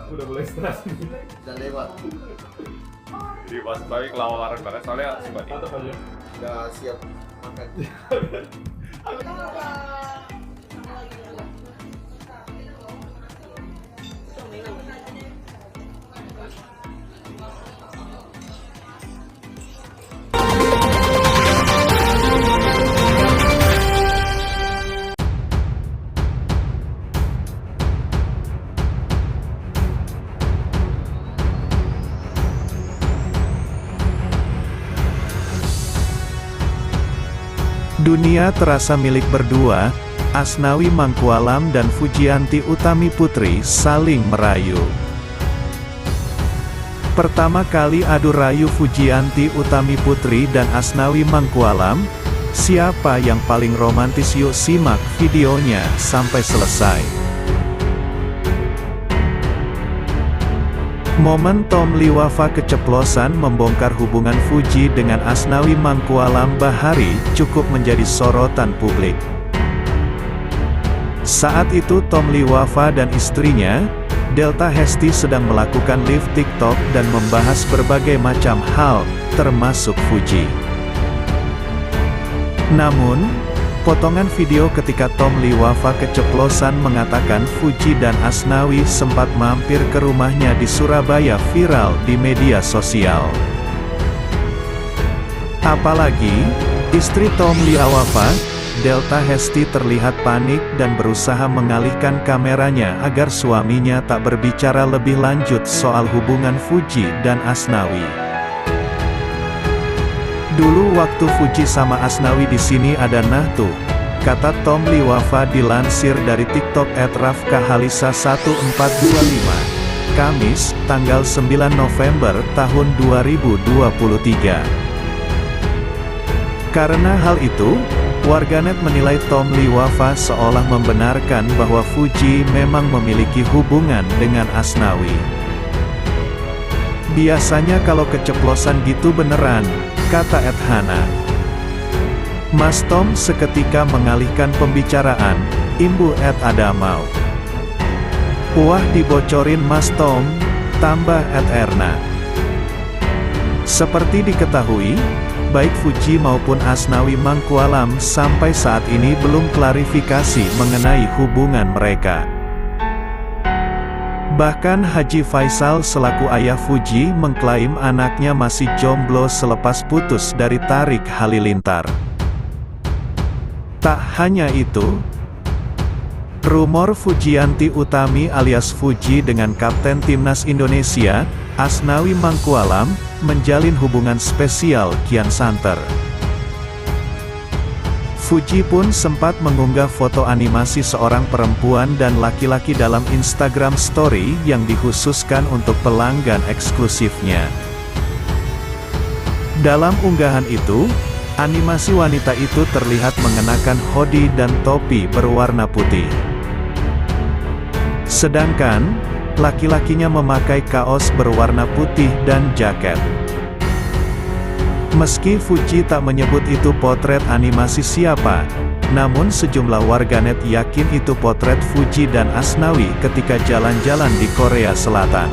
Udah mulai stres nih. Udah lewat. Jadi pas lagi kelawar bareng bareng soalnya suka nih. Mantap aja. Udah siap makan. Dunia terasa milik berdua, Asnawi Mangkualam dan Fujianti Utami Putri saling merayu. Pertama kali adu rayu Fujianti Utami Putri dan Asnawi Mangkualam, siapa yang paling romantis? Yuk simak videonya sampai selesai. Momen Tom Liwafa keceplosan membongkar hubungan Fuji dengan Asnawi Mangkualam Bahari cukup menjadi sorotan publik. Saat itu Tom Liwafa dan istrinya, Delta Hesti sedang melakukan live TikTok dan membahas berbagai macam hal, termasuk Fuji. Namun, potongan video ketika Tom Liwafa keceplosan mengatakan Fuji dan Asnawi sempat mampir ke rumahnya di Surabaya viral di media sosial. Apalagi, istri Tom Liwafa, Delta Hesti terlihat panik dan berusaha mengalihkan kameranya agar suaminya tak berbicara lebih lanjut soal hubungan Fuji dan Asnawi. Dulu waktu Fuji sama Asnawi di sini ada nah tuh, kata Tom Liwafa dilansir dari TikTok @rafkahalisa1425. Kamis, tanggal 9 November tahun 2023. Karena hal itu, warganet menilai Tom Liwafa seolah membenarkan bahwa Fuji memang memiliki hubungan dengan Asnawi. Biasanya kalau keceplosan gitu beneran, kata Hana. Mas Tom seketika mengalihkan pembicaraan, imbu Adamau. Wah dibocorin Mas Tom, tambah Erna. Seperti diketahui, baik Fuji maupun Asnawi Mangkualam sampai saat ini belum klarifikasi mengenai hubungan mereka. Bahkan Haji Faisal selaku ayah Fuji mengklaim anaknya masih jomblo selepas putus dari Tarik Halilintar. Tak hanya itu, rumor Fujianti Utami alias Fuji dengan Kapten Timnas Indonesia, Asnawi Mangkualam, menjalin hubungan spesial kian santer. Fuji pun sempat mengunggah foto animasi seorang perempuan dan laki-laki dalam Instagram Story yang dikhususkan untuk pelanggan eksklusifnya. Dalam unggahan itu, animasi wanita itu terlihat mengenakan hoodie dan topi berwarna putih. Sedangkan, laki-lakinya memakai kaos berwarna putih dan jaket. Meski Fuji tak menyebut itu potret animasi siapa, namun sejumlah warganet yakin itu potret Fuji dan Asnawi ketika jalan-jalan di Korea Selatan.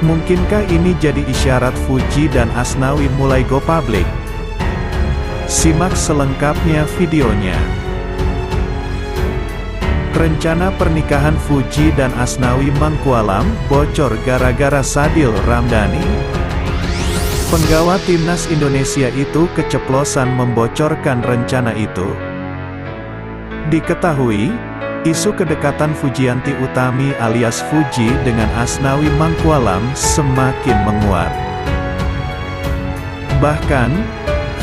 Mungkinkah ini jadi isyarat Fuji dan Asnawi mulai go public? Simak selengkapnya videonya. Rencana pernikahan Fuji dan Asnawi Mangkualam bocor gara-gara Sadil Ramdhani. Penggawa Timnas Indonesia itu keceplosan membocorkan rencana itu. Diketahui, isu kedekatan Fujianti Utami alias Fuji dengan Asnawi Mangkualam semakin menguat. Bahkan,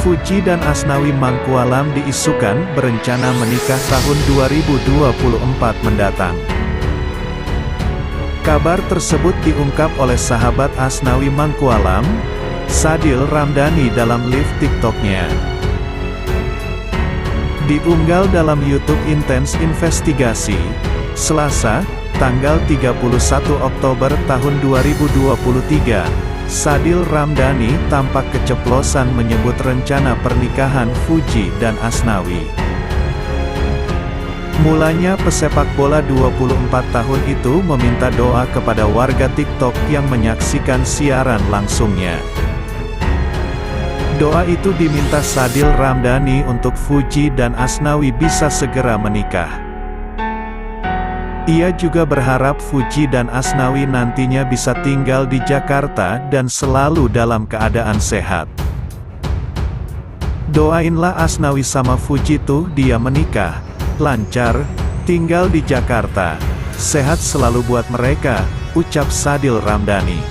Fuji dan Asnawi Mangkualam diisukan berencana menikah tahun 2024 mendatang. Kabar tersebut diungkap oleh sahabat Asnawi Mangkualam, Sadil Ramdhani dalam live TikToknya. Diunggah dalam YouTube Intens Investigasi, Selasa, tanggal 31 Oktober tahun 2023, Sadil Ramdhani tampak keceplosan menyebut rencana pernikahan Fuji dan Asnawi. Mulanya pesepak bola 24 tahun itu meminta doa kepada warga TikTok yang menyaksikan siaran langsungnya. Doa itu diminta Sadil Ramdhani untuk Fuji dan Asnawi bisa segera menikah. Ia juga berharap Fuji dan Asnawi nantinya bisa tinggal di Jakarta dan selalu dalam keadaan sehat. Doainlah Asnawi sama Fuji tuh dia menikah, lancar, tinggal di Jakarta, sehat selalu buat mereka, ucap Sadil Ramdhani.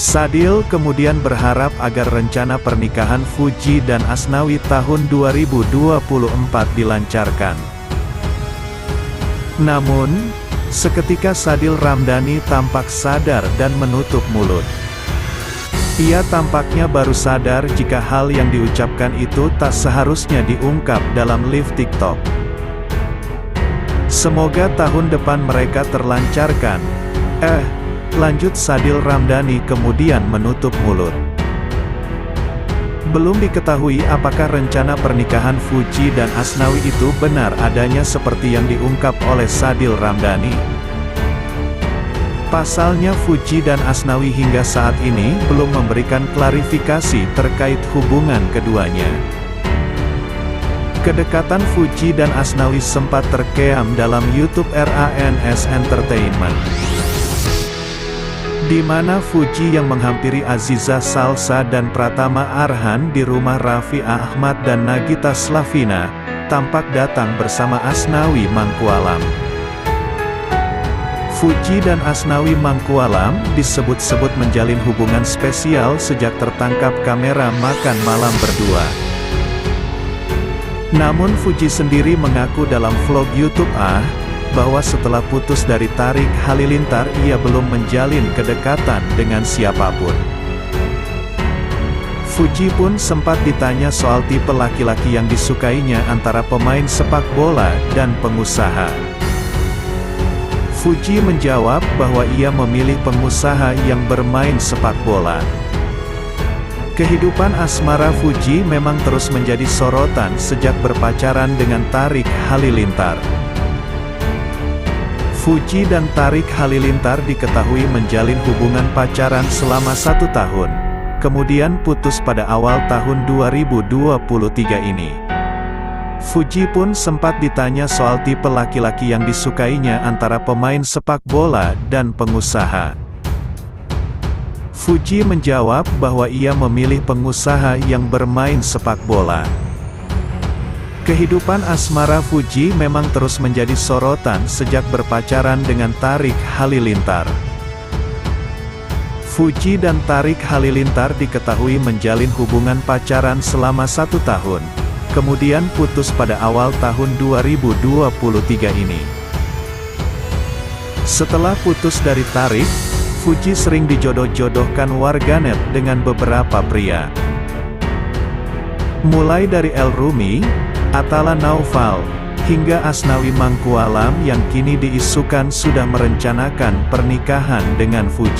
Sadil kemudian berharap agar rencana pernikahan Fuji dan Asnawi tahun 2024 dilancarkan. Namun, seketika Sadil Ramdhani tampak sadar dan menutup mulut. Ia tampaknya baru sadar jika hal yang diucapkan itu tak seharusnya diungkap dalam live TikTok. Semoga tahun depan mereka terlancarkan. Lanjut Sadil Ramdhani kemudian menutup mulut. Belum diketahui apakah rencana pernikahan Fuji dan Asnawi itu benar adanya seperti yang diungkap oleh Sadil Ramdhani. Pasalnya Fuji dan Asnawi hingga saat ini belum memberikan klarifikasi terkait hubungan keduanya. Kedekatan Fuji dan Asnawi sempat terkeam dalam YouTube RANS Entertainment, di mana Fuji yang menghampiri Aziza Salsa dan Pratama Arhan di rumah Raffi Ahmad dan Nagita Slavina, tampak datang bersama Asnawi Mangkualam. Fuji dan Asnawi Mangkualam disebut-sebut menjalin hubungan spesial sejak tertangkap kamera makan malam berdua. Namun Fuji sendiri mengaku dalam vlog YouTube bahwa setelah putus dari Tarik Halilintar ia belum menjalin kedekatan dengan siapapun. Fuji pun sempat ditanya soal tipe laki-laki yang disukainya antara pemain sepak bola dan pengusaha. Fuji menjawab bahwa ia memilih pengusaha yang bermain sepak bola. Kehidupan asmara Fuji memang terus menjadi sorotan sejak berpacaran dengan Tarik Halilintar. Fuji dan Tarik Halilintar diketahui menjalin hubungan pacaran selama 1 tahun, kemudian putus pada awal tahun 2023 ini. Fuji pun sempat ditanya soal tipe laki-laki yang disukainya antara pemain sepak bola dan pengusaha. Fuji menjawab bahwa ia memilih pengusaha yang bermain sepak bola. Kehidupan asmara Fuji memang terus menjadi sorotan sejak berpacaran dengan Tarik Halilintar. Fuji dan Tarik Halilintar diketahui menjalin hubungan pacaran selama 1 tahun, kemudian putus pada awal tahun 2023 ini. Setelah putus dari Tarik, Fuji sering dijodoh-jodohkan warganet dengan beberapa pria. Mulai dari El Rumi, Atala Naufal, hingga Asnawi Mangkualam yang kini diisukan sudah merencanakan pernikahan dengan Fuji.